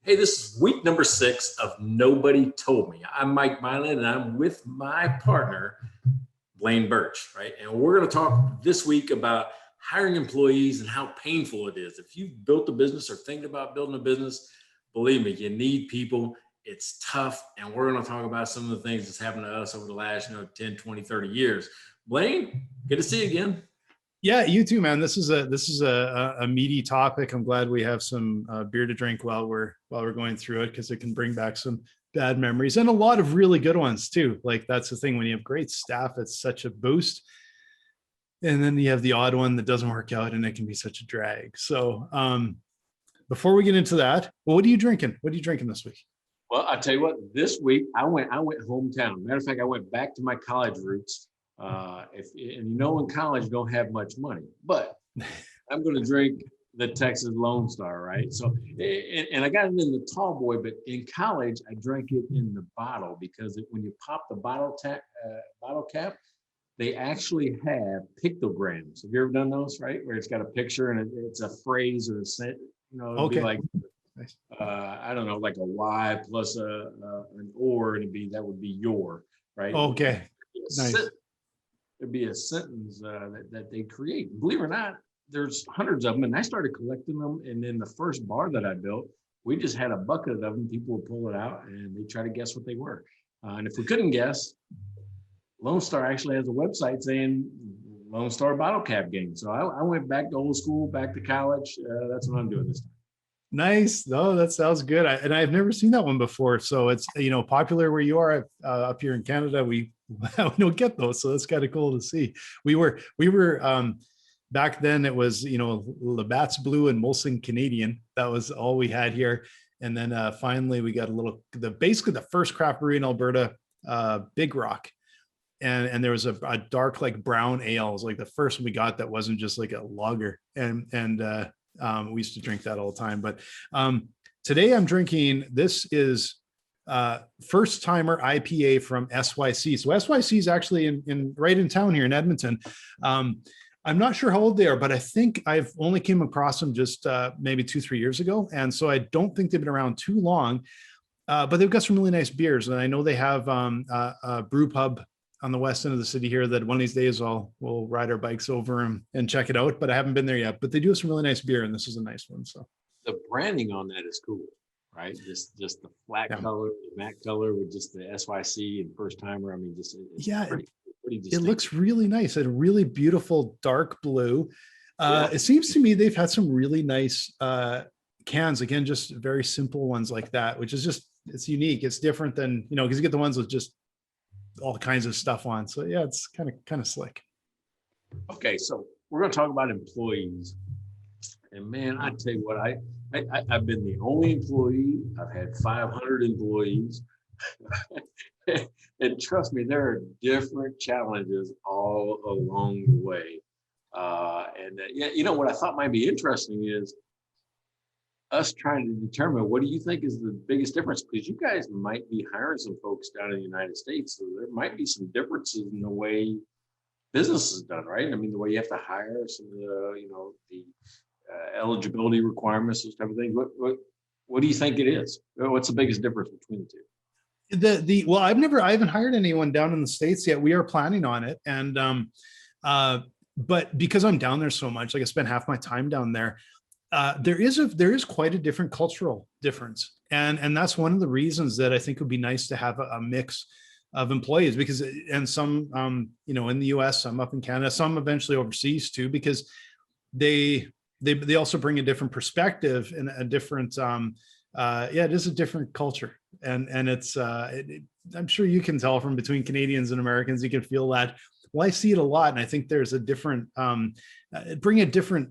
Hey, this is week number 6 of Nobody Told Me. I'm Mike Milan, and I'm with my partner, Blaine Birch, right? And we're going to talk this week about hiring employees and how painful it is. If you've built a business or thinking about building a business, believe me, you need people. It's tough. And we're going to talk about some of the things that's happened to us over the last 10, 20, 30 years. Blaine, good to see you again. Yeah, you too, man. This is a meaty topic. I'm glad we have some beer to drink while we're going through it, because it can bring back some bad memories and a lot of really good ones too. Like, that's the thing, when you have great staff, it's such a boost. And then you have the odd one that doesn't work out, and it can be such a drag. So before we get into that, well, what are you drinking? What are you drinking this week? Well, I'll tell you what, this week I went hometown. Matter of fact, I went back to my college roots. In college you don't have much money, but I'm going to drink the Texas Lone Star, right? So, and I got it in the tall boy, but in college I drank it in the bottle, because when you pop the bottle cap, they actually have pictograms. Have you ever done those, right? Where it's got a picture and it's a phrase or a sentence, it'd Okay. be like, I don't know, like a Y plus an or, and that would be your, right? Okay. Nice. It'd be a sentence that they create. Believe it or not, there's hundreds of them, and I started collecting them. And in the first bar that I built, we just had a bucket of them. People would pull it out and they try to guess what they were. And if we couldn't guess, Lone Star actually has a website saying Lone Star bottle cap game. So I went back to old school, back to college. That's what I'm doing this time. Nice. No, that sounds good. I've never seen that one before. So it's, popular where you are. Up here in Canada, we don't get those. So that's kind of cool to see. We were back then, it was, Labatt's Blue and Molson Canadian. That was all we had here. And then finally we got basically the first craft brewery in Alberta, Big Rock. And there was a dark, like brown ale. It was like the first one we got that wasn't just like a lager. And we used to drink that all the time. But today I'm drinking, this is first timer IPA from SYC. So SYC is actually in right in town here in Edmonton. I'm not sure how old they are, but I think I've only came across them just maybe 2-3 years ago. And so I don't think they've been around too long, but they've got some really nice beers. And I know they have a brew pub on the west end of the city here that one of these days we'll ride our bikes over and check it out, but I haven't been there yet. But they do have some really nice beer, and this is a nice one. So the branding on that is cool, right? Just the flat color, the matte color with just the SYC and first timer. I mean, just pretty it looks really nice. A really beautiful dark blue. It seems to me they've had some really nice cans. Again, just very simple ones like that, which is just, it's unique. It's different than, because you get the ones with just all kinds of stuff on. So yeah, it's kind of slick. Okay, so we're going to talk about employees. And man, I tell you what, I've been the only employee. I've had 500 employees. And trust me, there are different challenges all along the way. What I thought might be interesting is us trying to determine, what do you think is the biggest difference? Because you guys might be hiring some folks down in the United States, so there might be some differences in the way business is done, right? I mean, the way you have to hire, some of the eligibility requirements, those type of things. What do you think it is? What's the biggest difference between the two? Well, I haven't hired anyone down in the States yet. We are planning on it, and but because I'm down there so much, like I spend half my time down there. There is quite a different cultural difference. And that's one of the reasons that I think it would be nice to have a mix of employees, because, and some, in the US, some up in Canada, some eventually overseas too, because they also bring a different perspective and a different, it is a different culture. And it's, I'm sure you can tell from between Canadians and Americans, you can feel that. Well, I see it a lot. And I think there's a different, bring a different,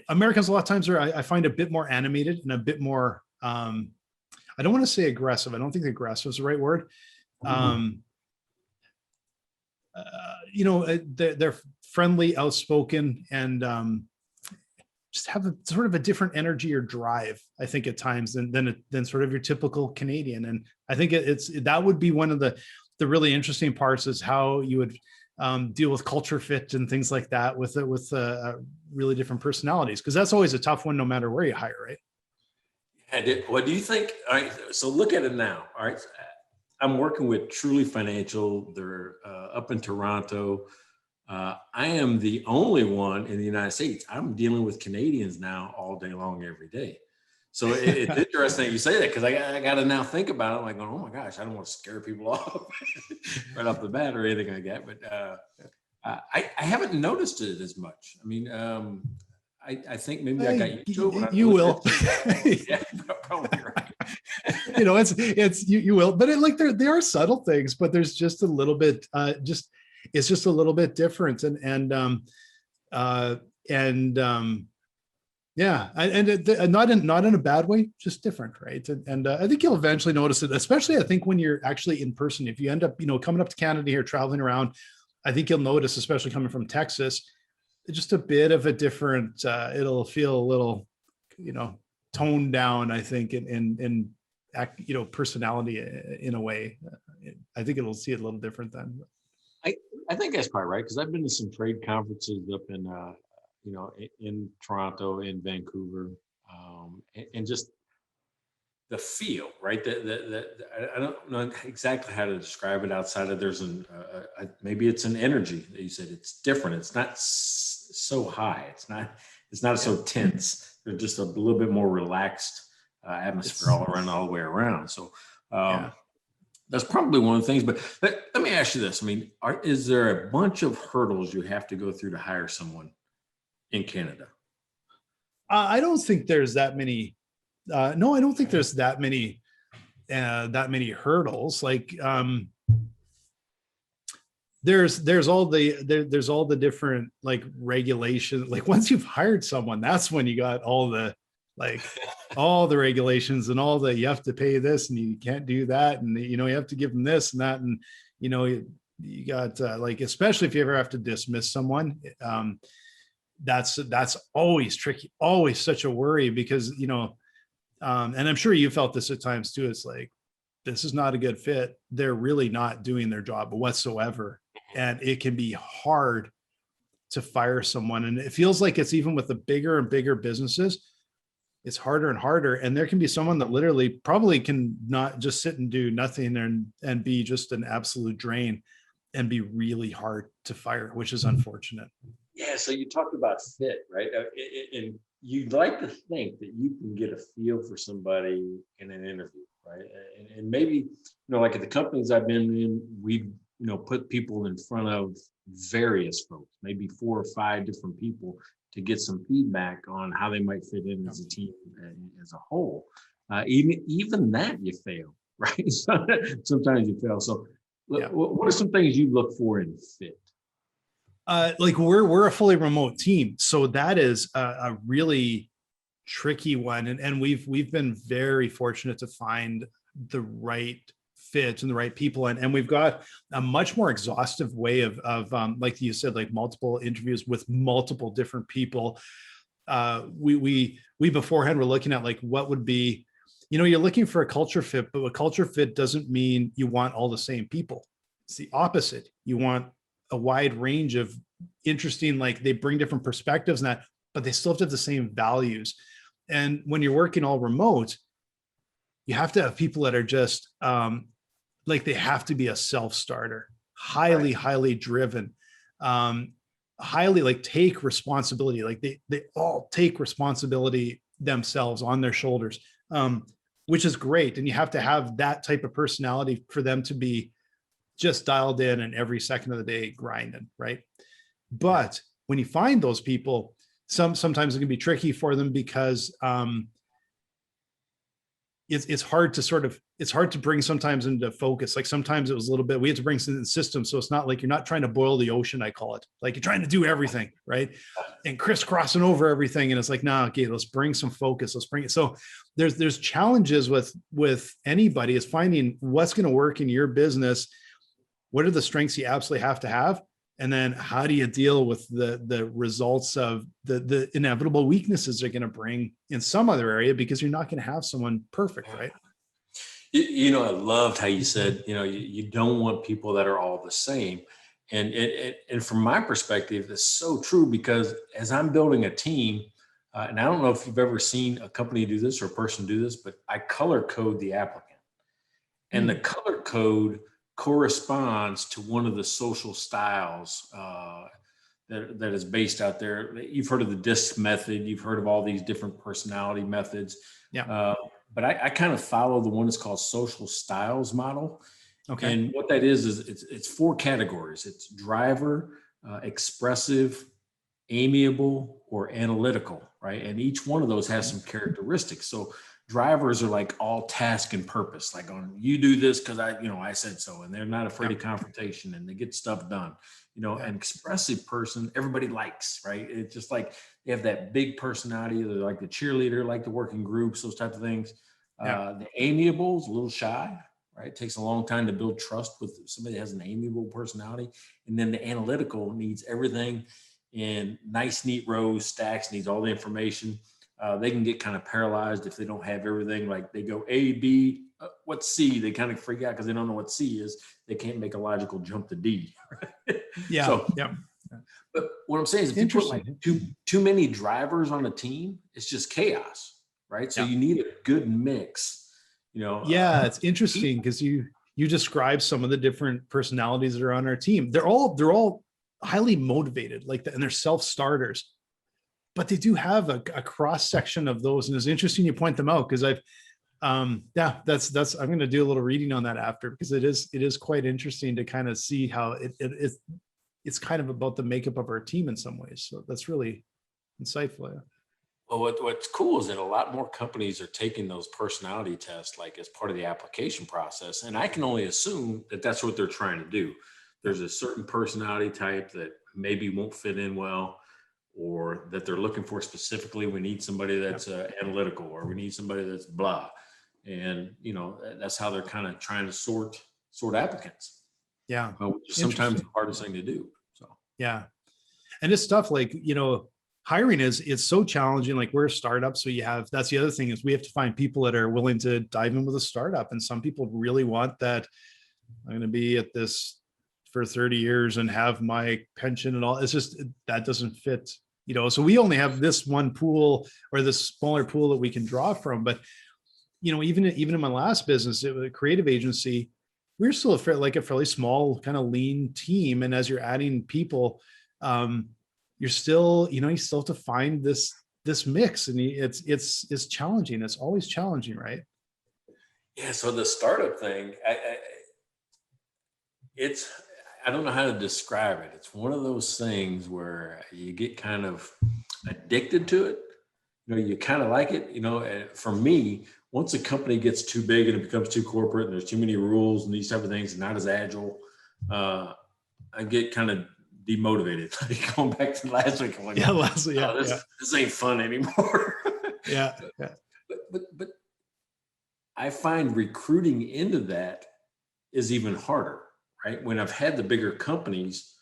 Americans a lot of times I find a bit more animated and a bit more I don't want to say aggressive. I don't think aggressive is the right word. They're friendly, outspoken, and just have a sort of a different energy or drive, I think, at times than sort of your typical Canadian. And I think that would be one of the really interesting parts, is how you would deal with culture fit and things like that with really different personalities, because that's always a tough one no matter where you hire, right? And what do you think? All right, so look at it now. All right, I'm working with Truly Financial. They're up in Toronto. I am the only one in the United States. I'm dealing with Canadians now all day long, every day. So it's interesting that you say that, because I got to now think about it. I'm like, going, oh my gosh, I don't want to scare people off right off the bat or anything like that. But I haven't noticed it as much. I mean, I think maybe I got used to it. You will. Yeah, probably right. It's you will, but like there are subtle things, but there's just a little bit, it's just a little bit different, yeah, and not in a bad way, just different, right? And I think you'll eventually notice it, especially I think when you're actually in person. If you end up, coming up to Canada here, traveling around, I think you'll notice, especially coming from Texas, just a bit of a different. It'll feel a little, toned down, I think, in personality in a way. I think it'll see it a little different then. I think that's probably right, because I've been to some trade conferences up in in Toronto, in Vancouver, and just the feel, right? I don't know exactly how to describe it outside of maybe it's an energy that you said. It's different. It's not so high. It's not so tense. They're just a little bit more relaxed atmosphere all the way around. So that's probably one of the things. But let me ask you this. I mean, is there a bunch of hurdles you have to go through to hire someone in Canada? I don't think there's that many. No, I don't think there's that many hurdles. Like there's all the different like regulations. Like once you've hired someone, that's when you got all the regulations and all you have to pay this and you can't do that, and you have to give them this and that, and you got like, especially if you ever have to dismiss someone, that's always tricky, always such a worry, because and I'm sure you felt this at times too. It's like, this is not a good fit. They're really not doing their job whatsoever. And it can be hard to fire someone. And it feels like it's even with the bigger and bigger businesses, it's harder and harder. And there can be someone that literally probably can not just sit and do nothing and be just an absolute drain and be really hard to fire, which is unfortunate. Yeah. So you talked about fit, right? And you'd like to think that you can get a feel for somebody in an interview, right? And maybe, like at the companies I've been in, we've, put people in front of various folks, maybe 4 or 5 different people, to get some feedback on how they might fit in as a team, as a whole. Even that you fail, right? Sometimes you fail. So what are some things you look for in fit? Like we're a fully remote team, so that is a really tricky one, and we've been very fortunate to find the right fit and the right people, and we've got a much more exhaustive way of like you said, like multiple interviews with multiple different people. We beforehand were looking at like what would be, you're looking for a culture fit, but a culture fit doesn't mean you want all the same people. It's the opposite. You want a wide range of interesting, like they bring different perspectives and that, but they still have to have the same values. And when you're working all remote, you have to have people that are just like, they have to be a self-starter, highly driven, highly like take responsibility. Like they all take responsibility themselves on their shoulders, which is great. And you have to have that type of personality for them to be just dialed in and every second of the day grinding, right? But when you find those people, sometimes it can be tricky for them, because it's hard to bring sometimes into focus. Like sometimes it was a little bit, we had to bring some in the system. So it's not like, you're not trying to boil the ocean, I call it. Like you're trying to do everything, right? And crisscrossing over everything. And it's like, nah, okay, let's bring some focus. Let's bring it. So there's challenges with anybody, is finding what's going to work in your business. What are the strengths you absolutely have to have? And then how do you deal with the results of the inevitable weaknesses they're going to bring in some other area, because you're not going to have someone perfect, right? I loved how you said, you don't want people that are all the same. And from my perspective, it's so true, because as I'm building a team, and I don't know if you've ever seen a company do this or a person do this, but I color code the applicant. And the color code corresponds to one of the social styles that is based out there. You've heard of the DISC method. You've heard of all these different personality methods. Yeah. But I kind of follow the one that's called social styles model. Okay. And what that is it's 4 categories. It's driver, expressive, amiable, or analytical, right? And each one of those has some characteristics. So drivers are like all task and purpose, like on, you do this because I said so, and they're not afraid of confrontation, and they get stuff done. An expressive person, everybody likes, right? It's just like they have that big personality. They're like the cheerleader, like to work in groups, those types of things. The amiable is a little shy, right? It takes a long time to build trust with somebody that has an amiable personality. And then the analytical needs everything in nice, neat rows, stacks, needs all the information. They can get kind of paralyzed if they don't have everything. Like they go A, B, what's C? They kind of freak out because they don't know what C is. They can't make a logical jump to D. Right? But what I'm saying is, if you put like too many drivers on a team, it's just chaos, right? So you need a good mix. It's interesting because you describe some of the different personalities that are on our team. They're all highly motivated, and they're self-starters, but they do have a cross section of those. And it's interesting you point them out, because I've that's I'm going to do a little reading on that after, because it is quite interesting to kind of see how it's kind of about the makeup of our team in some ways. So that's really insightful. Well, what's cool is that a lot more companies are taking those personality tests like as part of the application process. And I can only assume that that's what they're trying to do. There's a certain personality type that maybe won't fit in well, or that they're looking for specifically. We need somebody that's analytical, or we need somebody that's blah. And, that's how they're kind of trying to sort applicants. Yeah. Which is sometimes the hardest thing to do. So, yeah. And it's stuff like, hiring it's so challenging. Like, we're a startup. So that's the other thing, is we have to find people that are willing to dive in with a startup. And some people really want that. I'm going to be at this for 30 years and have my pension and all. It's just, that doesn't fit, so we only have this one pool, or this smaller pool that we can draw from. But, even in my last business, it was a creative agency. We're still a fairly small kind of lean team. And as you're adding people, you're still, you still have to find this mix, and it's challenging. It's always challenging, right? Yeah. So the startup thing, I don't know how to describe it. It's one of those things where you get kind of addicted to it. You kind of like it, and for me, once a company gets too big and it becomes too corporate and there's too many rules and these type of things, not as agile, I get kind of demotivated. Like going back to last week, I'm like, this ain't fun anymore. But I find recruiting into that is even harder, right? When I've had the bigger companies,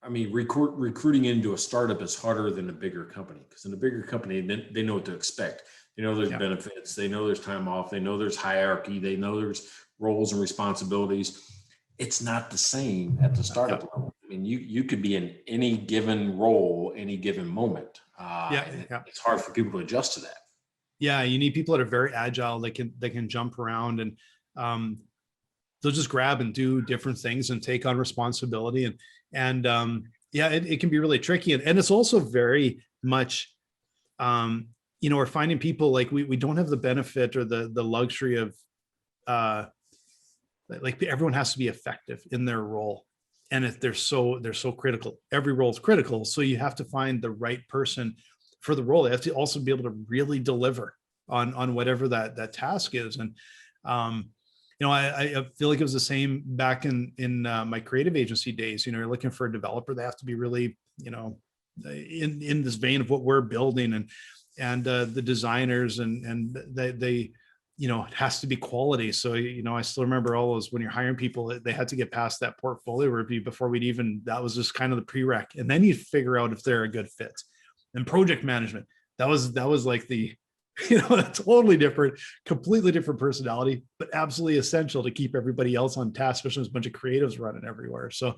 recruiting into a startup is harder than a bigger company, because in a bigger company, they know what to expect. They know there's benefits. They know there's time off. They know there's hierarchy. They know there's roles and responsibilities. It's not the same at the startup level. I mean, you could be in any given role, any given moment. It's hard for people to adjust to that. Yeah, you need people that are very agile. They can jump around, and they'll just grab and do different things and take on responsibility. And it can be really tricky. And it's also very much, we're finding people like we don't have the benefit or the luxury of like everyone has to be effective in their role. And if they're so critical, every role is critical. So you have to find the right person for the role. They have to also be able to really deliver on whatever that task is. And, I feel like it was the same back in my creative agency days. You're looking for a developer. They have to be really, in this vein of what we're building, and the designers and they it has to be quality. So, I still remember all those, when you're hiring people, they had to get past that portfolio review before that was just kind of the prereq. And then you figure out if they're a good fit. And project management, that was like the totally different, completely different personality, but absolutely essential to keep everybody else on task, especially with a bunch of creatives running everywhere. So,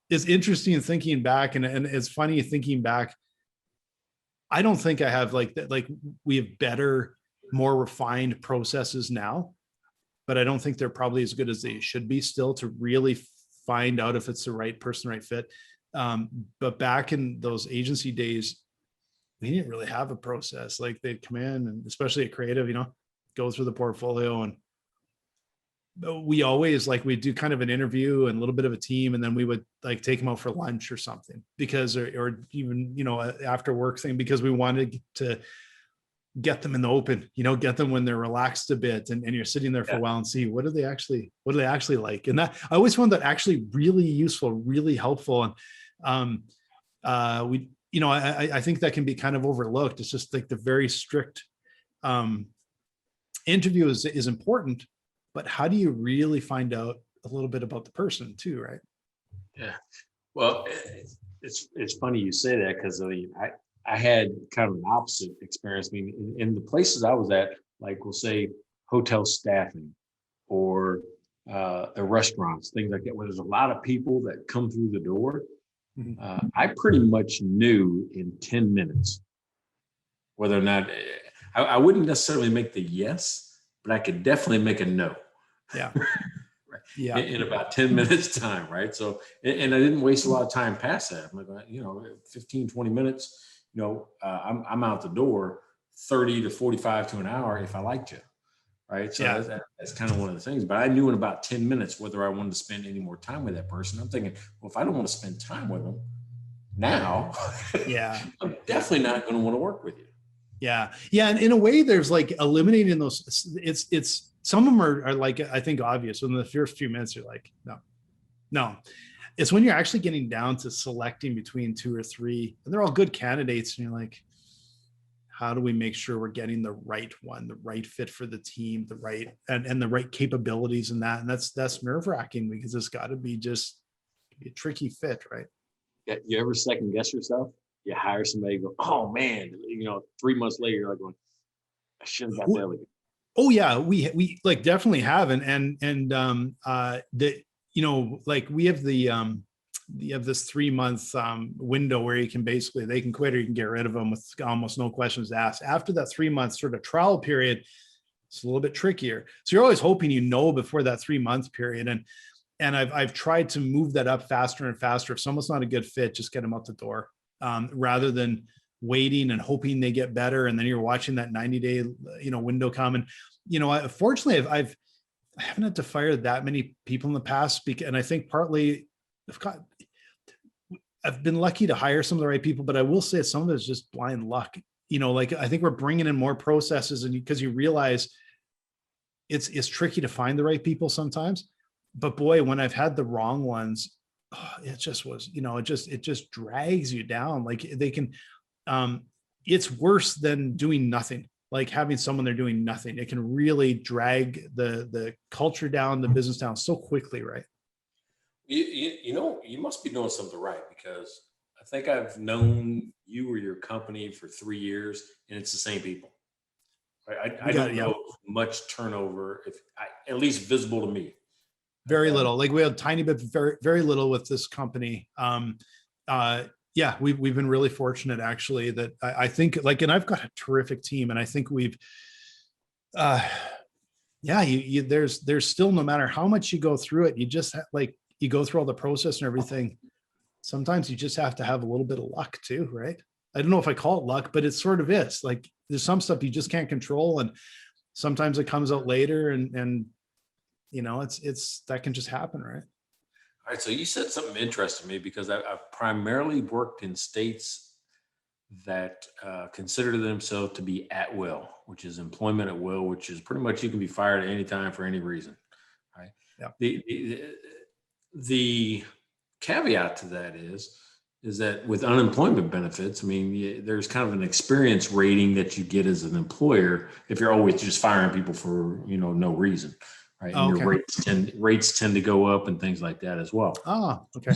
it's interesting thinking back, and it's funny thinking back. I don't think I have like that. Like we have better, more refined processes now, but I don't think they're probably as good as they should be still to really find out if it's the right person, right fit. But back in those agency days, we didn't really have a process. Like they'd come in, and especially a creative, go through the portfolio, and we always we'd do kind of an interview and a little bit of a team, and then we would like take them out for lunch or something, because or even after work thing, because we wanted to get them in the open, get them when they're relaxed a bit, and you're sitting there for a while and see what do they actually like. And that I always found that actually really useful, really helpful. And I think that can be kind of overlooked. It's just like the very strict interview is important, but how do you really find out a little bit about the person too, right? Yeah. Well, it's funny you say that, because I had kind of an opposite experience. I mean, in the places I was at, like we'll say hotel staffing or the restaurants, things like that, where there's a lot of people that come through the door. I pretty much knew in 10 minutes whether or not I wouldn't necessarily make the yes, but I could definitely make a no. Yeah. Right. Yeah. In about 10 minutes time. Right. So, and I didn't waste a lot of time past that. I'm like, 15, 20 minutes, I'm out the door 30 to 45 to an hour if I liked you. Right. So that's kind of one of the things. But I knew in about 10 minutes whether I wanted to spend any more time with that person. I'm thinking, well, if I don't want to spend time with them now, I'm definitely not going to want to work with you. Yeah. Yeah. And in a way, there's like eliminating those. It's some of them are like, I think, obvious. Within the first few minutes, you're like, no. It's when you're actually getting down to selecting between two or three, and they're all good candidates. And you're like, how do we make sure we're getting the right one, the right fit for the team, the right and the right capabilities in that? And that's nerve-wracking, because it's got to be just a tricky fit, right? Yeah. You ever second guess yourself? You hire somebody, go, oh man, 3 months later, you're like going, I should have got that with you. Oh yeah, we like definitely have. And like we have you have this 3 month window where you can they can quit or you can get rid of them with almost no questions asked. After that 3 month sort of trial period, it's a little bit trickier. So you're always hoping before that 3 month period. And I've tried to move that up faster and faster. If someone's not a good fit, just get them out the door, rather than waiting and hoping they get better. And then you're watching that 90-day, window come. And, fortunately, I haven't had to fire that many people in the past, and I think partly I've been lucky to hire some of the right people, but I will say some of it is just blind luck. I think we're bringing in more processes, and because you realize it's tricky to find the right people sometimes. But boy, when I've had the wrong ones, it just was, it just drags you down. Like they can, it's worse than doing nothing. Like having someone there doing nothing, it can really drag the culture down, the business down so quickly, right? You must be doing something right, because I think I've known you or your company for 3 years, and it's the same people. Right? I don't know much turnover, at least visible to me. Very little. Like we had a tiny bit, very, very little with this company. We've been really fortunate, actually, that I think and I've got a terrific team, and I think we've, there's still, no matter how much you go through it, you just you go through all the process and everything. Sometimes you just have to have a little bit of luck too, right? I don't know if I call it luck, but it sort of is. Like there's some stuff you just can't control, and sometimes it comes out later, and it's that can just happen, right? All right. So you said something interesting to me, because I've primarily worked in states that consider themselves to be at will, which is employment at will, which is pretty much you can be fired at any time for any reason. Right. Yeah. The caveat to that is that with unemployment benefits, I mean, there's kind of an experience rating that you get as an employer if you're always just firing people for no reason. Right. And your rates tend to go up and things like that as well. Oh, okay.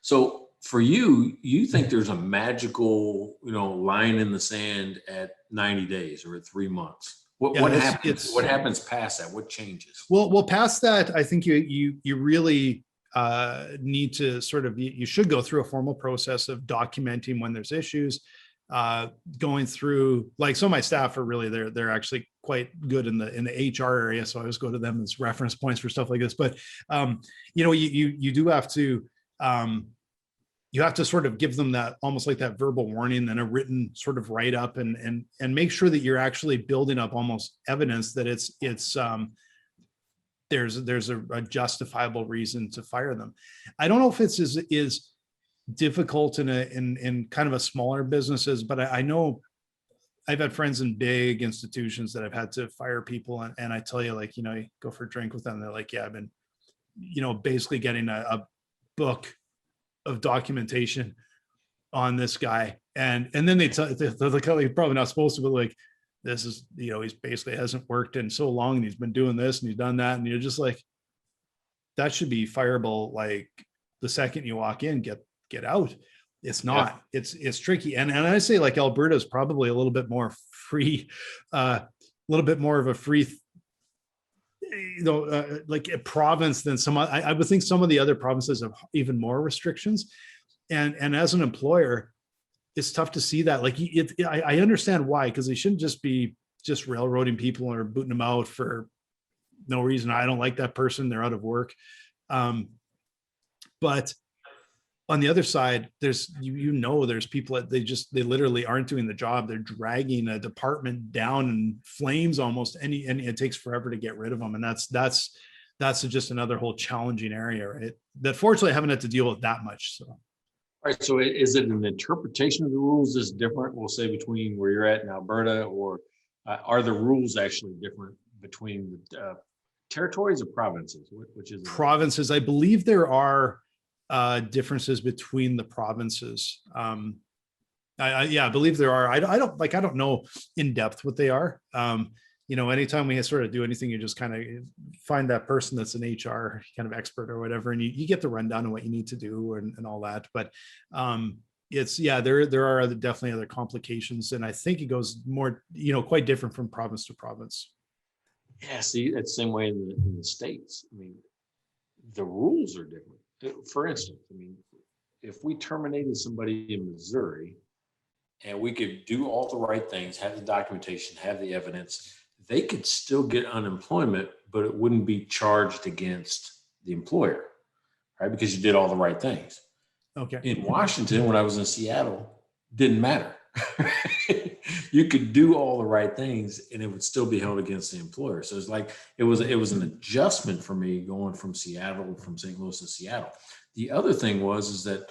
So for you, you think there's a magical, line in the sand at 90 days or at 3 months. What happens? What happens past that? What changes? Well, past that, I think you really need to sort of, you should go through a formal process of documenting when there's issues, going through, like, some of my staff are really, they're actually quite good in the HR area. So I always go to them as reference points for stuff like this. But, you do have to, you have to sort of give them that, almost like that verbal warning, then a written sort of write up, and make sure that you're actually building up almost evidence that there's a justifiable reason to fire them. I don't know if it's is difficult in kind of a smaller businesses, but I know I've had friends in big institutions that I've had to fire people, and I tell you, like, you go for a drink with them, they're like, yeah, I've been, basically getting a book of documentation on this guy, and then they're like, probably not supposed to, but like, this is, he's basically hasn't worked in so long, and he's been doing this and he's done that, and you're just like, that should be fireable like the second you walk in. Get out. It's not. Yeah. It's tricky, and I say, like, Alberta is probably a little bit more free, a little bit more of a free, like a province than some. I would think some of the other provinces have even more restrictions, and as an employer, it's tough to see that. Like, I understand why, because they shouldn't just be railroading people or booting them out for no reason. I don't like that person, they're out of work. But on the other side, there's there's people that they literally aren't doing the job. They're dragging a department down in flames almost, and it takes forever to get rid of them. And that's just another whole challenging area, right? That fortunately I haven't had to deal with that much. So. All right. So is it an interpretation of the rules that's different, we'll say, between where you're at in Alberta, or are the rules actually different between the territories or provinces? Which is provinces? I believe there are differences between the provinces. I believe there are. I don't know in depth what they are. Anytime we sort of do anything, you just kind of find that person that's an HR kind of expert or whatever, and you get the rundown on what you need to do and all that. But there are definitely other complications, and I think it goes more, quite different from province to province. Yeah, see, that's the same way in the States. I mean, the rules are different. For instance, I mean, if we terminated somebody in Missouri and we could do all the right things, have the documentation, have the evidence, they could still get unemployment, but it wouldn't be charged against the employer, right? Because you did all the right things. Okay. In Washington, when I was in Seattle, didn't matter. You could do all the right things and it would still be held against the employer. So it's like, it was an adjustment for me going from St. Louis to Seattle. The other thing is that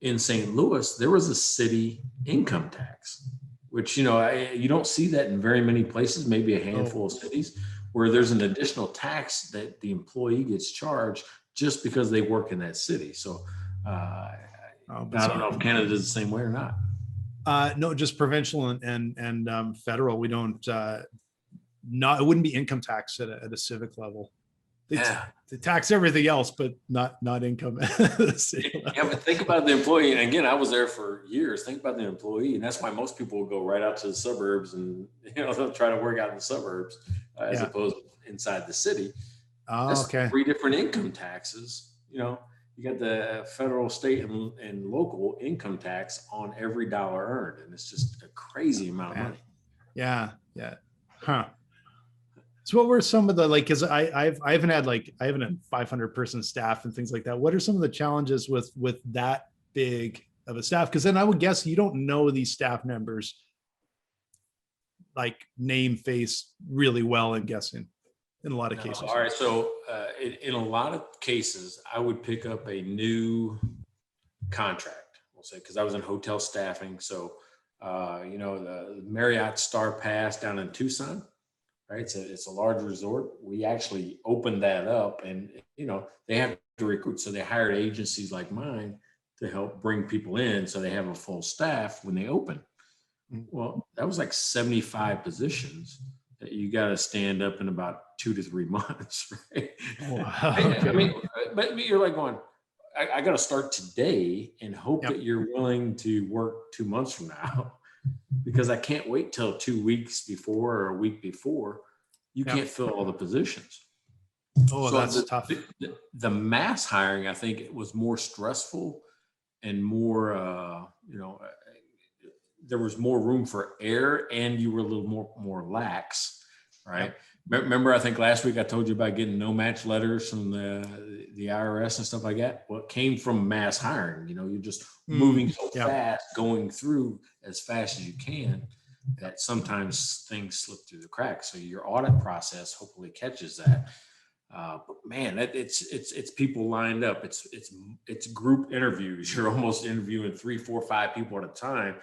in St. Louis, there was a city income tax, which, you don't see that in very many places, maybe a handful of cities, where there's an additional tax that the employee gets charged just because they work in that city. So I don't know if Canada is the same way or not. No, just provincial and federal. We don't, it wouldn't be income tax at a civic level. They tax everything else, but not income. Yeah, but think about the employee. And again, I was there for years. Think about the employee. And that's why most people will go right out to the suburbs and, they'll try to work out in the suburbs as opposed to inside the city. Oh, that's okay. 3 different income taxes. You got the federal, state, and local income tax on every dollar earned. And it's just a crazy amount of money. Yeah. Yeah. Huh. So what were some of the, like, cause I haven't had a 500 person staff and things like that. What are some of the challenges with that big of a staff? Cause then I would guess you don't know these staff members, like, name, face really well, I'm guessing, in a lot of cases. All right. So in a lot of cases, I would pick up a new contract, we'll say, because I was in hotel staffing. So, the Marriott Star Pass down in Tucson, right? It's a large resort. We actually opened that up, and, they have to recruit. So they hired agencies like mine to help bring people in so they have a full staff when they open. Well, that was like 75 positions that you got to stand up in about 2 to 3 months, right? Wow. Okay. I mean, but you're like going, I got to start today and hope Yep. that you're willing to work 2 months from now, because I can't wait till 2 weeks before or a week before. You Yep. can't fill all the positions. Oh, So that's tough. the mass hiring, I think it was more stressful and more, there was more room for error, and you were a little more lax, right? Yep. Remember, I think last week I told you about getting no match letters from the IRS and stuff like that. Well, it came from mass hiring. You're just moving so Yeah. fast, going through as fast as you can, that sometimes things slip through the cracks. So your audit process hopefully catches that. But man, it's people lined up. It's group interviews. You're almost interviewing 3, 4, 5 people at a time.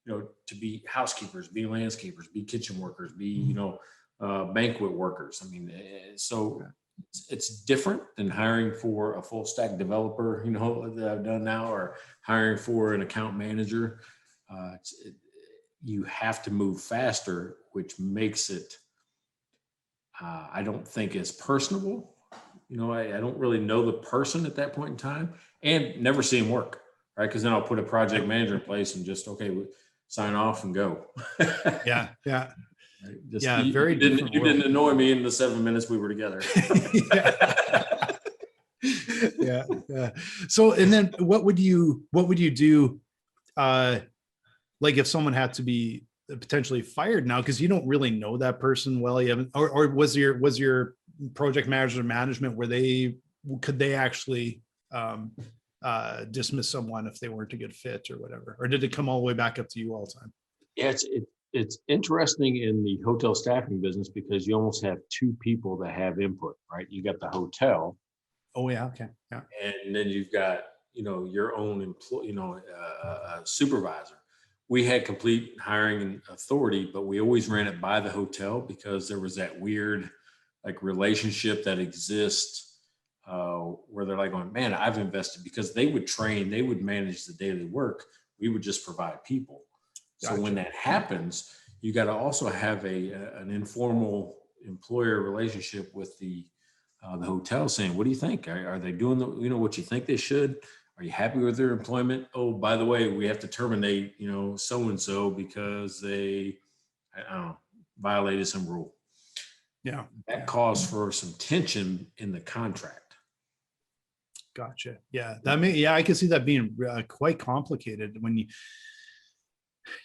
To be housekeepers, be landscapers, be kitchen workers, be banquet workers. I mean, so it's different than hiring for a full stack developer, that I've done now, or hiring for an account manager. You have to move faster, which makes it, I don't think, as personable. I don't really know the person at that point in time, and never see him work, right? Because then I'll put a project manager in place and just, okay, sign off and go. Yeah. Yeah. Right? Very different. You didn't annoy me in the 7 minutes we were together. Yeah. So, and then what would you do? Like if someone had to be potentially fired now, because you don't really know that person well, you haven't, or was your project manager management where could they actually dismiss someone if they weren't a good fit or whatever, or did it come all the way back up to you all the time? Yeah, it's interesting in the hotel staffing business, because you almost have 2 people that have input, right? You got the hotel. Oh yeah. Okay. Yeah. And then you've got, your own employee, supervisor. We had complete hiring authority, but we always ran it by the hotel, because there was that weird relationship that exists where they're like going, man, I've invested, because they would train, they would manage the daily work. We would just provide people. Gotcha. So when that happens, you got to also have an informal employer relationship with the hotel, saying, what do you think? Are they doing what you think they should? Are you happy with their employment? Oh, by the way, we have to terminate, so-and-so because they, I don't know, violated some rule. Yeah. That caused for some tension in the contract. Gotcha. Yeah. I can see that being quite complicated when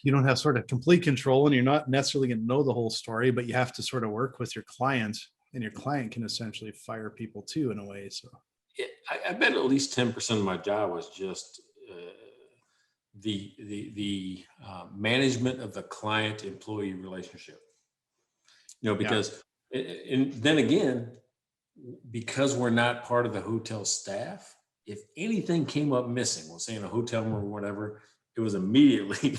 you don't have sort of complete control, and you're not necessarily going to know the whole story, but you have to sort of work with your client, and your client can essentially fire people too, in a way. So I bet at least 10% of my job was just the management of the client employee relationship. Because and then again, because we're not part of the hotel staff, if anything came up missing, we'll say in a hotel room or whatever, it was immediately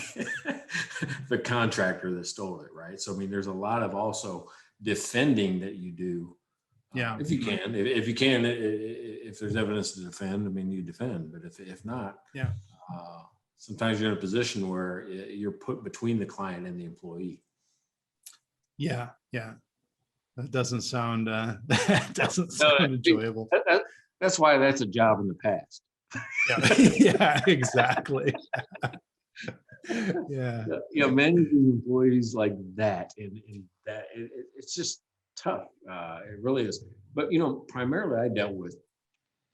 the contractor that stole it, right? So I mean, there's a lot of also defending that you do. Yeah. If you can, if there's evidence to defend, I mean, you defend. But if not, sometimes you're in a position where you're put between the client and the employee. Yeah. That doesn't sound enjoyable. That's why that's a job in the past. Yeah, exactly. Yeah. Managing employees like that, and that it's just tough. It really is. But primarily I dealt with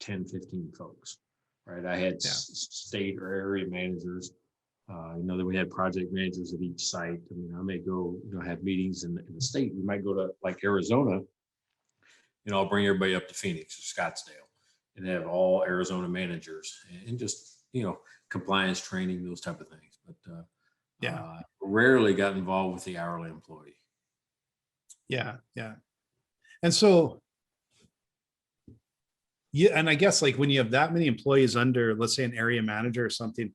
10, 15 folks, right? I had state or area managers. That we had project managers at each site. I mean, I may go, have meetings in the state. We might go to like Arizona, I'll bring everybody up to Phoenix or Scottsdale and have all Arizona managers and just, compliance training, those type of things. But rarely got involved with the hourly employee. Yeah. And so, and I guess like when you have that many employees under, let's say, an area manager or something,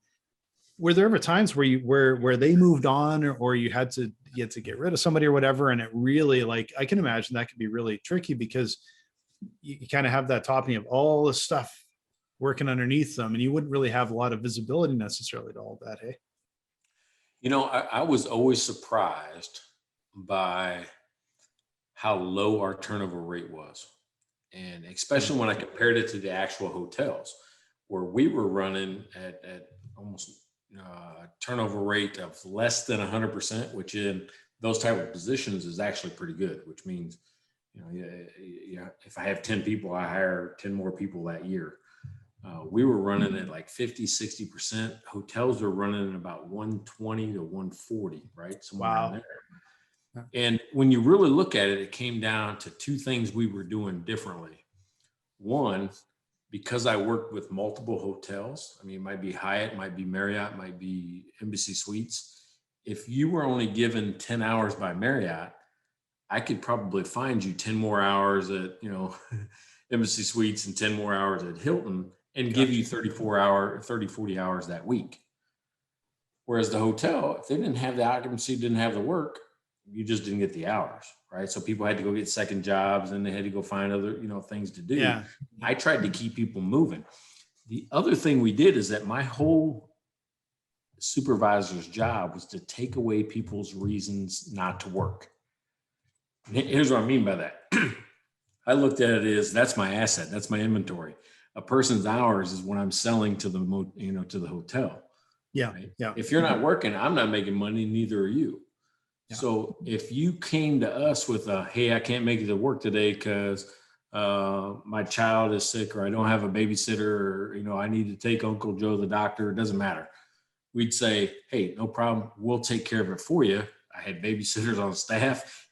were there ever times where they moved on, or you had to get rid of somebody or whatever, and it really, I can imagine that could be really tricky, because you kind of have that topping of all the stuff working underneath them, and you wouldn't really have a lot of visibility necessarily to all that. Hey, I was always surprised by how low our turnover rate was, and especially when I compared it to the actual hotels. where we were running at almost turnover rate of less than 100%, which in those type of positions is actually pretty good, which means, yeah, if I have 10 people, I hire 10 more people that year. We were running at like 50, 60%. Hotels were running at about 120 to 140, right? Somewhere around Wow. there. And when you really look at it, it came down to two things we were doing differently. One, because I worked with multiple hotels, I mean, it might be Hyatt, might be Marriott, might be Embassy Suites. If you were only given 10 hours by Marriott, I could probably find you 10 more hours at, Embassy Suites and 10 more hours at Hilton and give you 30, 40 hours that week. Whereas the hotel, if they didn't have the occupancy, didn't have the work, you just didn't get the hours, right? So people had to go get second jobs and they had to go find other, things to do. Yeah. I tried to keep people moving. The other thing we did is that my whole supervisor's job was to take away people's reasons not to work. Here's what I mean by that. I looked at it as that's my asset. That's my inventory. A person's hours is what I'm selling to the, to the hotel. Yeah. Right? Yeah. If you're not working, I'm not making money. Neither are you. Yeah. So if you came to us with hey, I can't make it to work today because my child is sick, or I don't have a babysitter, or, I need to take Uncle Joe to the doctor, it doesn't matter. We'd say, hey, no problem. We'll take care of it for you. I had babysitters on staff.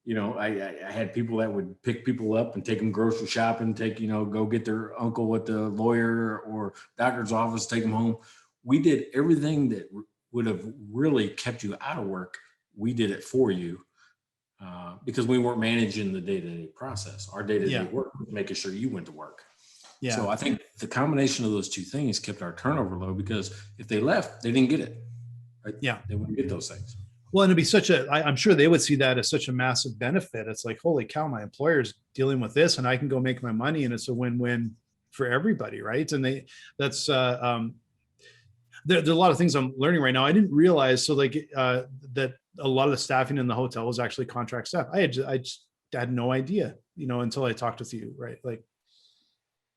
I had people that would pick people up and take them grocery shopping, go get their uncle at the lawyer or doctor's office, take them home. We did everything that would have really kept you out of work. We did it for you because we weren't managing the day-to-day process. Our day-to-day work was making sure you went to work. Yeah. So I think the combination of those two things kept our turnover low, because if they left, they didn't get it. Right? Yeah. They wouldn't get those things. Well, and it'd be I'm sure they would see that as such a massive benefit. It's like, holy cow, my employer's dealing with this and I can go make my money, and it's a win-win for everybody. Right. And there's a lot of things I'm learning right now. I didn't realize. So that a lot of the staffing in the hotel was actually contract staff. I just had no idea, until I talked with you. Right. Like,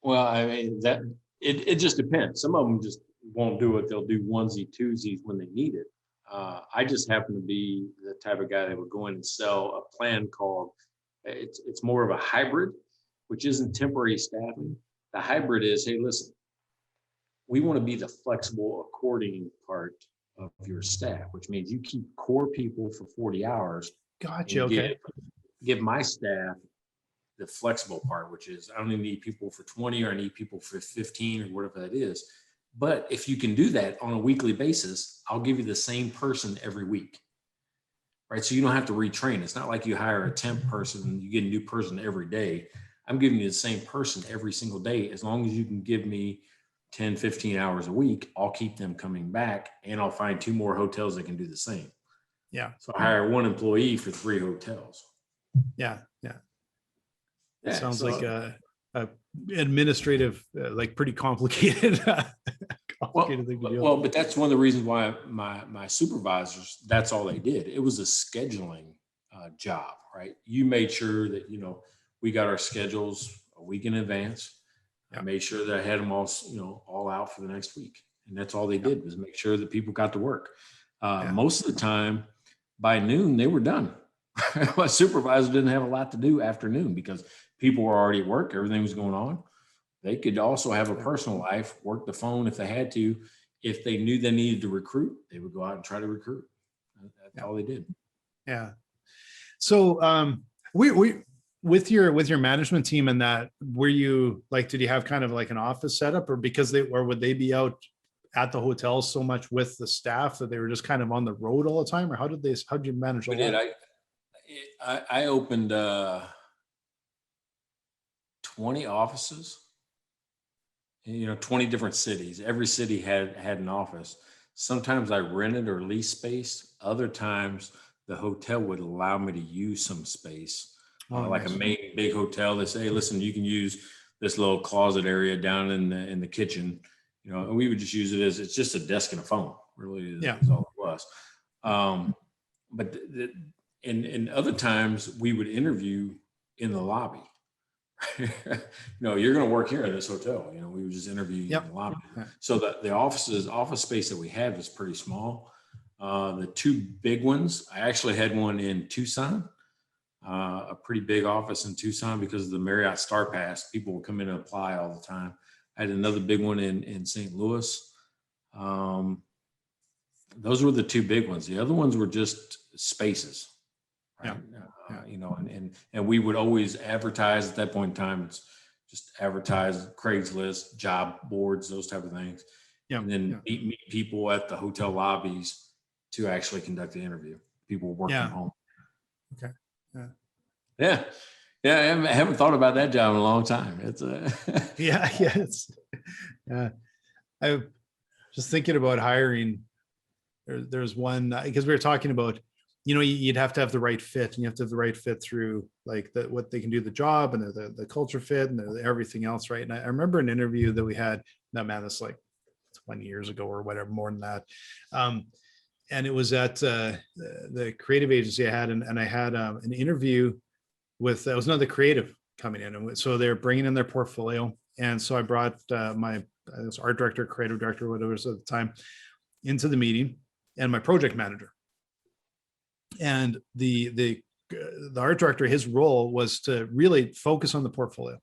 well, I mean, that it just depends. Some of them just won't do it. They'll do onesie twosies when they need it. I just happen to be the type of guy that would go in and sell a plan called, it's more of a hybrid, which isn't temporary staffing. The hybrid is, hey, listen, we want to be the flexible according part of your staff, which means you keep core people for 40 hours. Gotcha. Okay. Give my staff the flexible part, which is I only need people for 20 or I need people for 15 or whatever that is. But if you can do that on a weekly basis, I'll give you the same person every week. Right. So you don't have to retrain. It's not like you hire a temp person and you get a new person every day. I'm giving you the same person every single day. As long as you can give me 10, 15 hours a week, I'll keep them coming back, and I'll find 2 more hotels that can do the same. Yeah. So I hire 1 employee for 3 hotels. Yeah. Yeah. It sounds like a administrative, like pretty complicated. Thing to deal with. But that's one of the reasons why my supervisors, that's all they did. It was a scheduling job, right? You made sure that, we got our schedules a week in advance. I made sure that I had them all out for the next week. And that's all they did was make sure that people got to work. Most of the time by noon, they were done. My supervisor didn't have a lot to do afternoon because people were already at work. Everything was going on. They could also have a personal life, work the phone if they had to. If they knew they needed to recruit, they would go out and try to recruit. That's all they did. Yeah. So we with your management team and that, were you like, did you have kind of like an office setup, or would they be out at the hotel so much with the staff that they were just kind of on the road all the time, or how did you manage all that? I opened 20 offices, 20 different cities. Every city had an office. Sometimes I rented or leased space. Other times the hotel would allow me to use some space. Like a main big hotel, they say, hey, listen, you can use this little closet area down in the kitchen, and we would just use it as, it's just a desk and a phone, really is all it was. But in other times we would interview in the lobby, No, you're going to work here in this hotel. We would just interview you Yep. in the lobby. Yeah. So the office space that we had was pretty small. The two big ones, I actually had one in Tucson, a pretty big office in Tucson because of the Marriott Star Pass. People will come in and apply all the time. I had another big one in St. Louis. Those were the two big ones. The other ones were just spaces, right? And we would always advertise at that point in time. It's just advertise Craigslist, job boards, those type of things. Yeah. And then meet people at the hotel lobbies to actually conduct the interview. People work from home. Okay. Yeah. I haven't thought about that job in a long time. It's I just thinking about hiring. There's one, because we were talking about, you'd have to have the right fit, and you have to have the right fit through like what they can do, the job, and the culture fit, and everything else, right? And I remember an interview that we had. Now, man, that's like 20 years ago or whatever, more than that. And it was at the creative agency I had, and I had an interview with, it was another creative coming in, and so they're bringing in their portfolio, and so I brought my art director, creative director, whatever it was at the time, into the meeting, and my project manager. And the art director, his role was to really focus on the portfolio.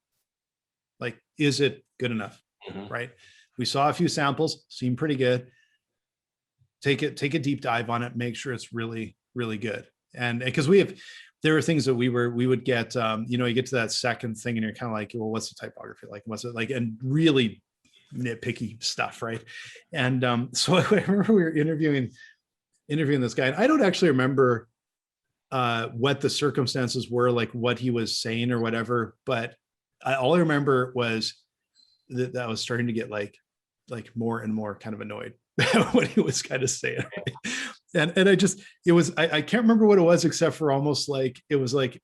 Like, is it good enough? Mm-hmm. Right? We saw a few samples, seemed pretty good. Take a deep dive on it, make sure it's really, really good. And because there were things that we would get, you get to that second thing and you're kind of like, well, what's the typography like? What's it like? And really nitpicky stuff, right? And so I remember we were interviewing this guy, and I don't actually remember what the circumstances were, like what he was saying or whatever, but all I remember was that I was starting to get like more and more kind of annoyed what he was kind of saying. Right? And I can't remember what it was, except for almost like, it was like,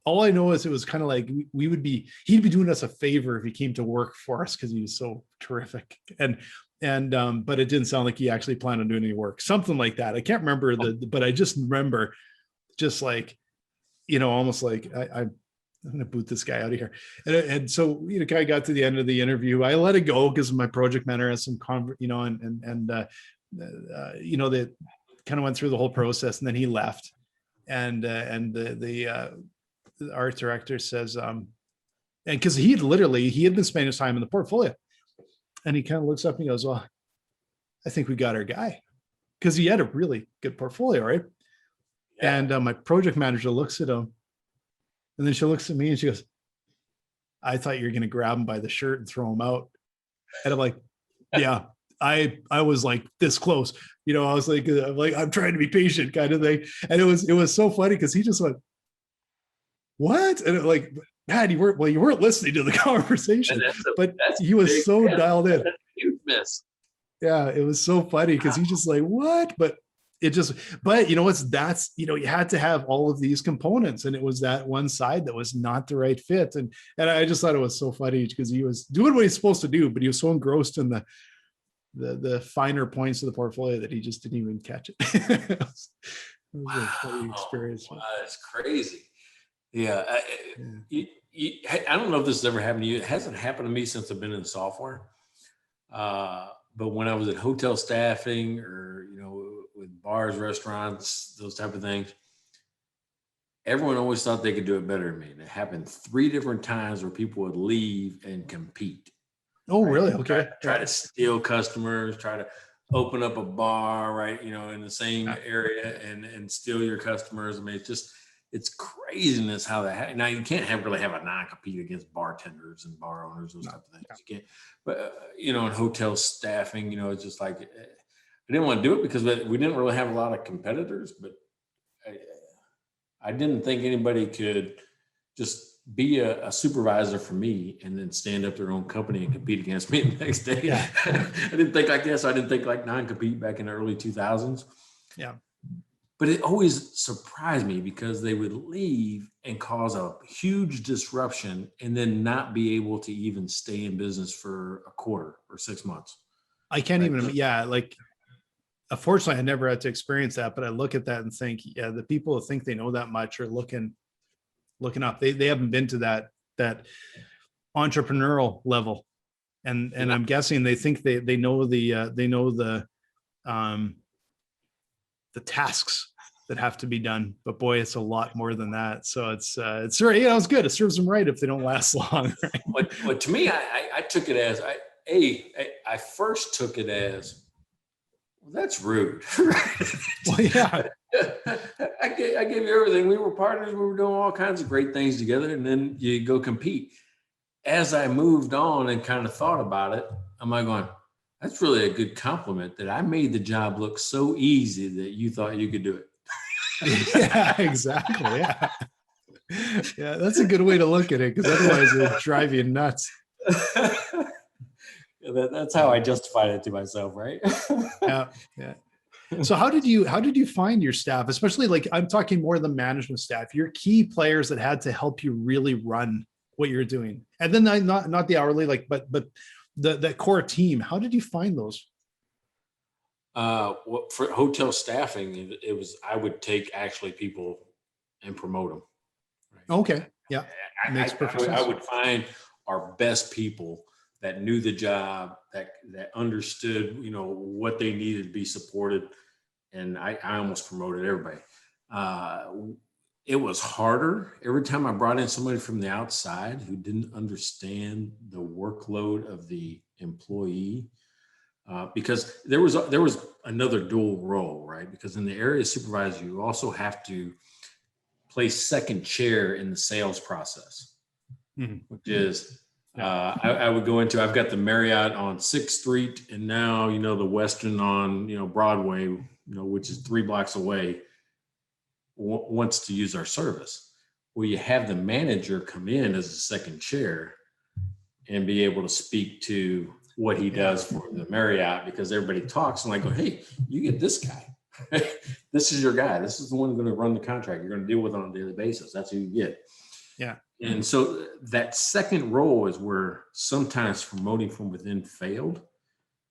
all I know is it was kind of like he'd be doing us a favor if he came to work for us, because he was so terrific. And but it didn't sound like he actually planned on doing any work, something like that. I can't remember but I just remember just like, almost like I'm going to boot this guy out of here. And so, I got to the end of the interview. I let it go because my project manager has some, they kind of went through the whole process, and then he left. And the art director says, and because he had been spending his time in the portfolio, and he kind of looks up and he goes, well, I think we got our guy, because he had a really good portfolio, right? Yeah. And my project manager looks at him, and then she looks at me and she goes, I thought you were going to grab him by the shirt and throw him out. And I'm like, yeah, I was like this close, I was like, I'm trying to be patient kind of thing. And it was so funny because he just went, what? And like, man, you weren't listening to the conversation, but he was so dialed in. Huge miss. Yeah, it was so funny because he's just like, what? But you had to have all of these components, and it was that one side that was not the right fit. And I just thought it was so funny because he was doing what he's supposed to do, but he was so engrossed in the finer points of the portfolio that he just didn't even catch it. It was a funny experience. Wow, that's crazy. Yeah. I don't know if this has ever happened to you. It hasn't happened to me since I've been in software. But when I was at hotel staffing, or, with bars, restaurants, those type of things, everyone always thought they could do it better than me. And it happened 3 different times where people would leave and compete. Oh, right? Really? Okay. Try to steal customers, try to open up a bar, right, in the same area and steal your customers. I mean, it's craziness how that happens. Now, you can't really have a non-compete against bartenders and bar owners, those type of things. You can't, but in hotel staffing, it's just like, I didn't want to do it because we didn't really have a lot of competitors, but I didn't think anybody could just be a supervisor for me and then stand up their own company and compete against me the next day. Yeah. I didn't think like this. I didn't think like non-compete back in the early 2000s. Yeah. But it always surprised me because they would leave and cause a huge disruption and then not be able to even stay in business for a quarter or 6 months. I can't even, like, unfortunately, I never had to experience that, but I look at that and think, the people who think they know that much are looking up. They haven't been to that that entrepreneurial level. And I'm guessing they think they know the tasks that have to be done, but boy, it's a lot more than that. So it's it's good. It serves them right if they don't last long. Right? But to me, I took it as I first took it as, well, that's rude. Well, yeah. I gave you everything. We were partners. We were doing all kinds of great things together, and then you go compete. As I moved on and kind of thought about it, I'm like going, that's really a good compliment that I made the job look so easy that you thought you could do it. Yeah, exactly. Yeah. Yeah, that's a good way to look at it, because otherwise it would drive you nuts. That's how I justified it to myself, right? Yeah. Yeah. So how did you find your staff, especially like I'm talking more the management staff, your key players that had to help you really run what you're doing, and then not the hourly, like, but the core team. How did you find those? Well, for hotel staffing, it was, I would take actually people and promote them. Right? Okay. Yeah. Makes perfect sense. I would find our best people that knew the job, that understood, what they needed to be supported. And I almost promoted everybody. It was harder every time I brought in somebody from the outside who didn't understand the workload of the employee, because there was another dual role, right? Because in the area supervisor, you also have to play second chair in the sales process, which is, I would go into, I've got the Marriott on 6th Street, and now, the Westin on, Broadway, which is 3 blocks away, wants to use our service. Well, you have the manager come in as a second chair and be able to speak to what he does for the Marriott, because everybody talks and I go, hey, you get this guy. This is your guy. This is the one going to run the contract. You're going to deal with it on a daily basis. That's who you get. Yeah. And so that second role is where sometimes promoting from within failed.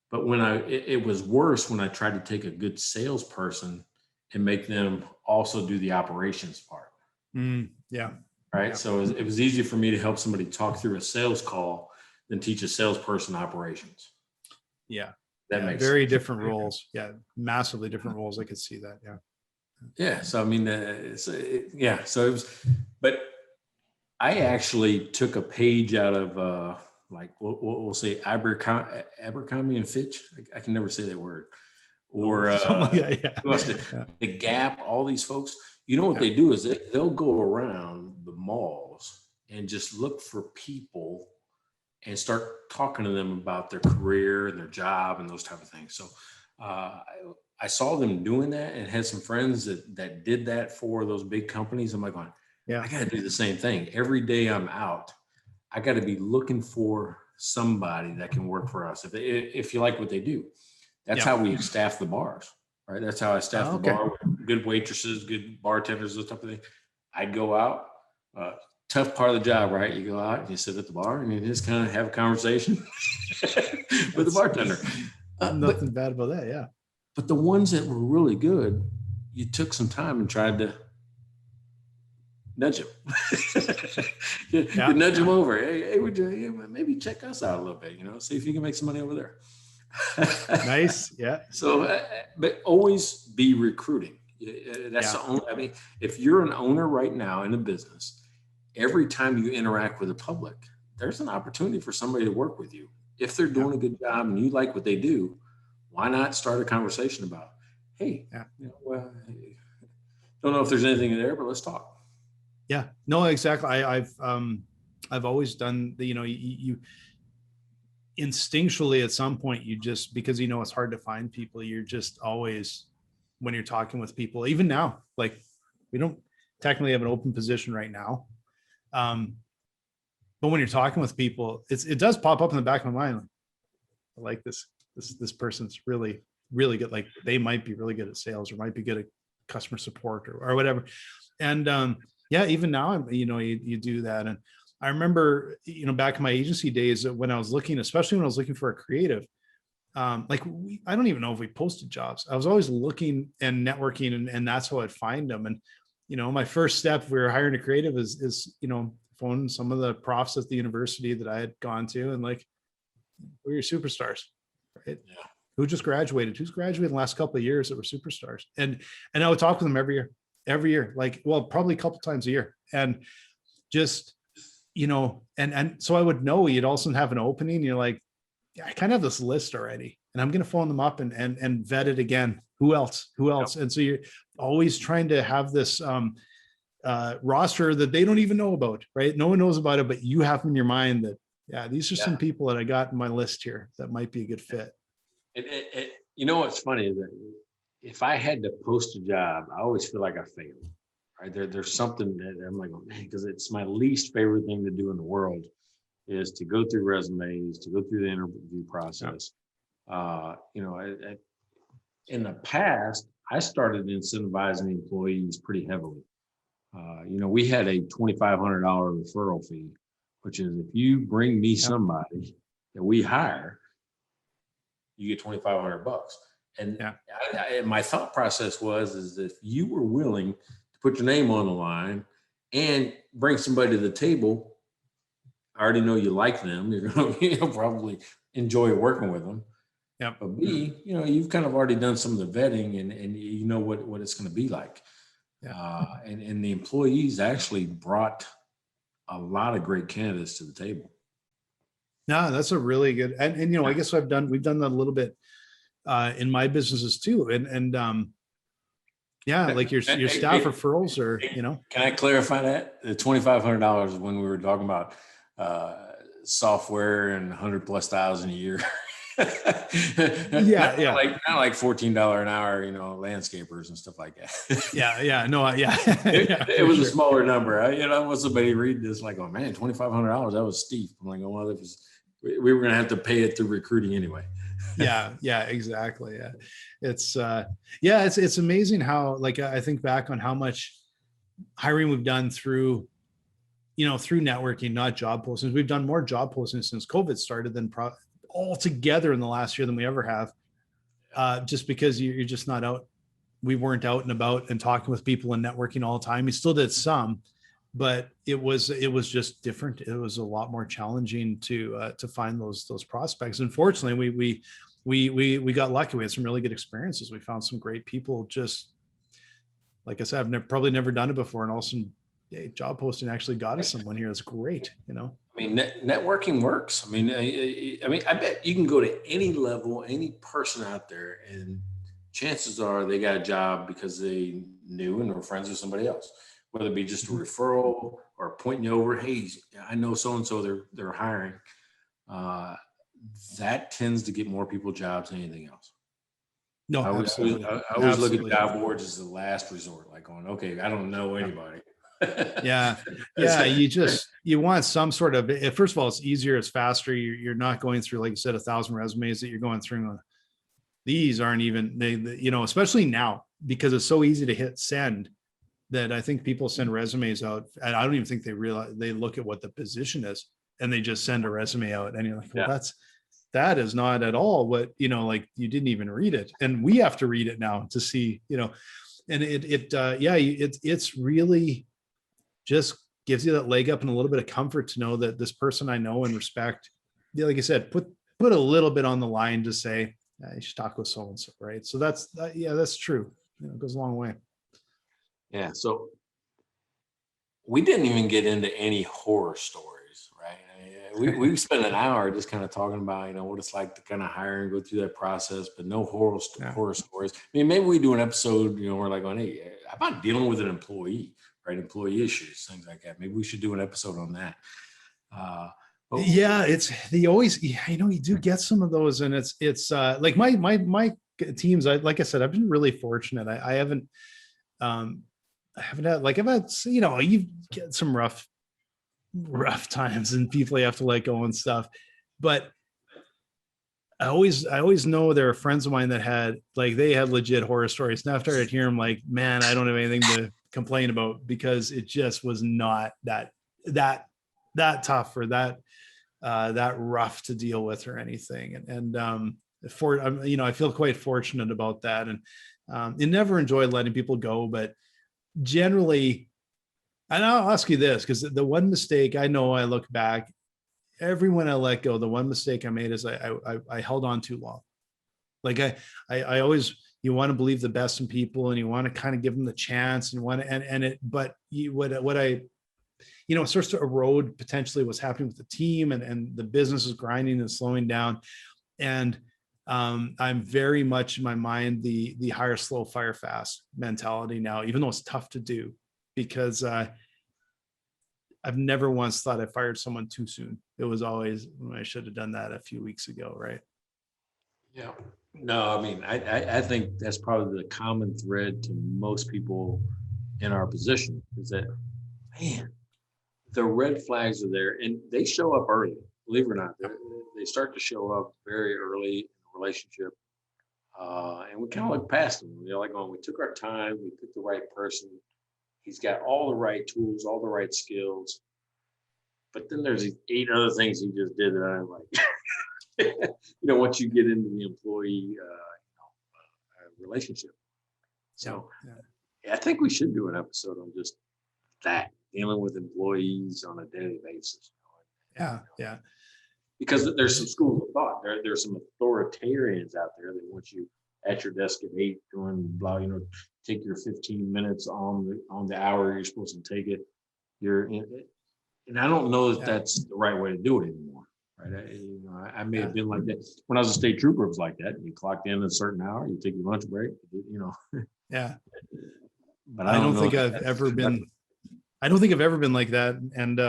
But when it was worse when I tried to take a good salesperson and make them also do the operations part. Yeah. Right. Yeah. So it was easier for me to help somebody talk through a sales call than teach a salesperson operations. Yeah. That makes very sense. Different roles. Yeah. Massively different roles. I could see that. Yeah. Yeah. So, I mean, so it was, but I actually took a page out of, like we'll say Abercrombie and Fitch. I can never say that word. Or the Gap, all these folks. You know what they do is they'll go around the malls and just look for people and start talking to them about their career and their job and those type of things. So I saw them doing that and had some friends that did that for those big companies. I'm like, I got to do the same thing. Every day I'm out, I got to be looking for somebody that can work for us. If you like what they do, that's how we staff the bars, right? That's how I staff the bar with good waitresses, good bartenders, those type of things. I'd go out, tough part of the job, right? You go out and you sit at the bar and you just kind of have a conversation with the bartender. Nothing bad about that. Yeah. But the ones that were really good, you took some time and tried to nudge them. you nudge them over. Hey, would you maybe check us out a little bit, see if you can make some money over there. Nice. Yeah. So, but always be recruiting. That's the only, I mean, if you're an owner right now in a business, every time you interact with the public, there's an opportunity for somebody to work with you. If they're doing a good job and you like what they do, why not start a conversation about, hey, don't know if there's anything in there, but let's talk. Yeah, no, exactly. I've always done the, you instinctually at some point, you just, because, it's hard to find people, you're just always, when you're talking with people, even now, like we don't technically have an open position right now. But when you're talking with people, it does pop up in the back of my mind. I like this person's really, really good. Like they might be really good at sales or might be good at customer support or whatever. And even now, you do that. And I remember, back in my agency days when I was looking, especially when I was looking for a creative, I don't even know if we posted jobs. I was always looking and networking and that's how I'd find them. And, my first step, if we were hiring a creative is, phone some of the profs at the university that I had gone to, and like, who are your superstars, right? Yeah. Who just graduated? Who's graduated in the last couple of years that were superstars? And I would talk with them every year, like, well, probably a couple times a year, and just, and so I would know you'd also have an opening. You're like, yeah, I kind of have this list already, and I'm going to phone them up and vet it again. Who else? Yep. And so you're always trying to have this roster that they don't even know about, right? No one knows about it, but you have in your mind that, yeah, these are some people that I got in my list here that might be a good fit. What's funny is that if I had to post a job, I always feel like I failed. Right there's something that I'm like, oh, man, because it's my least favorite thing to do in the world is to go through resumes, to go through the interview process. In the past, I started incentivizing employees pretty heavily. We had a $2,500 referral fee, which is if you bring me somebody that we hire, you get $2,500. And my thought process is if you were willing to put your name on the line and bring somebody to the table, I already know you like them. You're going to probably enjoy working with them. Yeah. But B, you've kind of already done some of the vetting and you know what it's going to be like. Yeah. And the employees actually brought a lot of great candidates to the table. No, that's a really good, and I guess we've done that a little bit in my businesses too. Like your staff referrals are, Can I clarify that? The $2,500 when we were talking about software and 100,000+ a year. Not like $14 an hour, landscapers and stuff like that. It was a smaller number. I want somebody to read this like, oh man, $2,500, that was steep. I'm like, well, we were gonna have to pay it through recruiting anyway. Exactly. It's it's amazing how, like, I think back on how much hiring we've done through networking, not job postings. We've done more job postings since COVID started than altogether in the last year than we ever have, just because you're just not out. We weren't out and about and talking with people and networking all the time. We still did some, but it was just different. It was a lot more challenging to find those prospects. Unfortunately, we got lucky. We had some really good experiences. We found some great people. Just like I said, I've probably never done it before, and also job posting actually got us someone here. That's great. Networking works. I bet you can go to any level, any person out there, and chances are they got a job because they knew and were friends with somebody else, whether it be just a referral or pointing you over. Hey, I know so-and-so, they're hiring. That tends to get more people jobs than anything else. No, I absolutely. always look at job boards as the last resort, like going, okay, I don't know anybody. You want some sort of, first of all, it's easier, it's faster. You're not going through, like you said, 1,000 resumes that you're going through. These aren't even, especially now, because it's so easy to hit send, that I think people send resumes out, and I don't even think they realize, they look at what the position is and they just send a resume out, and you're like, well, that is not at all what, like, you didn't even read it, and we have to read it now to see, and it's really just gives you that leg up and a little bit of comfort to know that this person I know and respect, like I said, put a little bit on the line to say, you should talk with so-and-so, right? So that's true. It goes a long way. Yeah. So we didn't even get into any horror stories, right? We spent an hour just kind of talking about, what it's like to kind of hire and go through that process, but no horror stories. Maybe we do an episode, we're like, hey, how about dealing with an employee? Right, employee issues, things like that. Maybe we should do an episode on that. It's they always, you do get some of those, and it's like my teams. Like I said, I've been really fortunate. I haven't had, like, I've had, you get some rough times and people you have to let go and stuff, but I always know there are friends of mine that had legit horror stories. Now after I hear them, like, man, I don't have anything to complain about, because it just was not that tough or that rough to deal with or anything. I feel quite fortunate about that. And you never enjoy letting people go, but generally And I'll ask you this, because the one mistake I know, I look back, everyone I let go, the one mistake I made is I held on too long. Like I always, you want to believe the best in people, and you want to kind of give them the chance, and want to, and it, but you, what I, it starts to erode potentially what's happening with the team, and the business is grinding and slowing down. And I'm very much in my mind the hire slow, fire fast mentality now, even though it's tough to do, because I've never once thought I fired someone too soon. It was always, I should have done that a few weeks ago, right? Yeah. No, I mean, I think that's probably the common thread to most people in our position, is that, man, the red flags are there and they show up early. Believe it or not, they start to show up very early in a relationship. And we kind of look past them. Like, oh, we took our time, we picked the right person. He's got all the right tools, all the right skills. But then there's these 8 other things he just did that I'm like, once you get into the employee relationship. So yeah, I think we should do an episode on just that, dealing with employees on a daily basis. Yeah. Because there's some schools of thought. There's some authoritarians out there that want you at your desk at 8 doing blah, take your 15 minutes on the hour you're supposed to take it. And I don't know if that's the right way to do it anymore. Right? I may have been like that when I was a state trooper. It was like that. You clocked in at a certain hour, you take your lunch break. Yeah. But I don't think I've ever been. I don't think I've ever been like that. And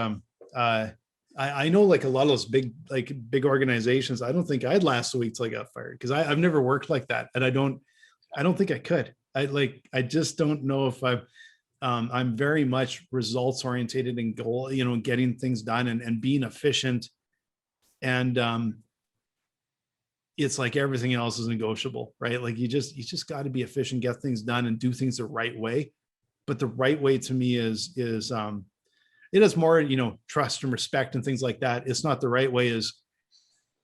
I know, like, a lot of those big organizations, I don't think I'd last a week till I got fired, because I've never worked like that, and I don't think I could. I just don't know if I'm very much results oriented and goal, getting things done and being efficient. And it's like everything else is negotiable, right? Like you just got to be efficient, get things done, and do things the right way. But the right way to me is it has more, trust and respect and things like that. It's not the right way is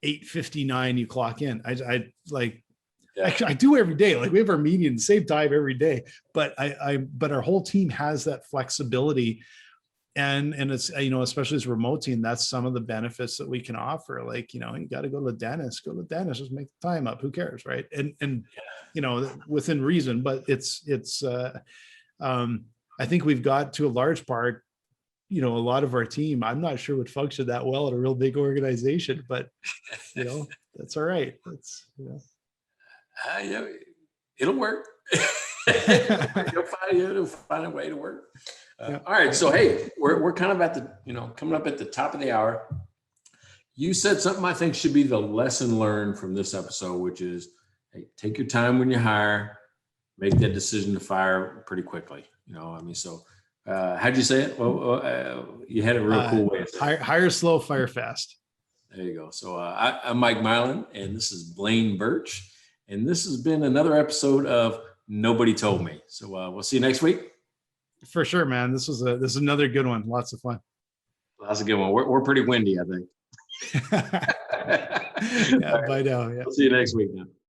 8:59 you clock in. I do every day. Like, we have our meeting same time every day, but but our whole team has that flexibility. And it's, especially as remote team, that's some of the benefits that we can offer. Like, you got to go to the dentist, just make the time up. Who cares? Right. And within reason, but it's I think we've got, to a large part, a lot of our team, I'm not sure would function that well at a real big organization, but that's all right. That's, it'll work. You'll find a way to work. All right. So, hey, we're kind of at the, coming up at the top of the hour. You said something I think should be the lesson learned from this episode, which is, hey, take your time when you hire, make that decision to fire pretty quickly. So how'd you say it? Well, you had a real cool way. Hire slow, fire fast. There you go. So I'm Mike Mylan, and this is Blaine Birch. And this has been another episode of Nobody Told Me. So we'll see you next week. For sure, man. This is another good one. Lots of fun. That's a good one. We're pretty windy, I think. Yeah, bye now. Yeah. We'll see you next week now.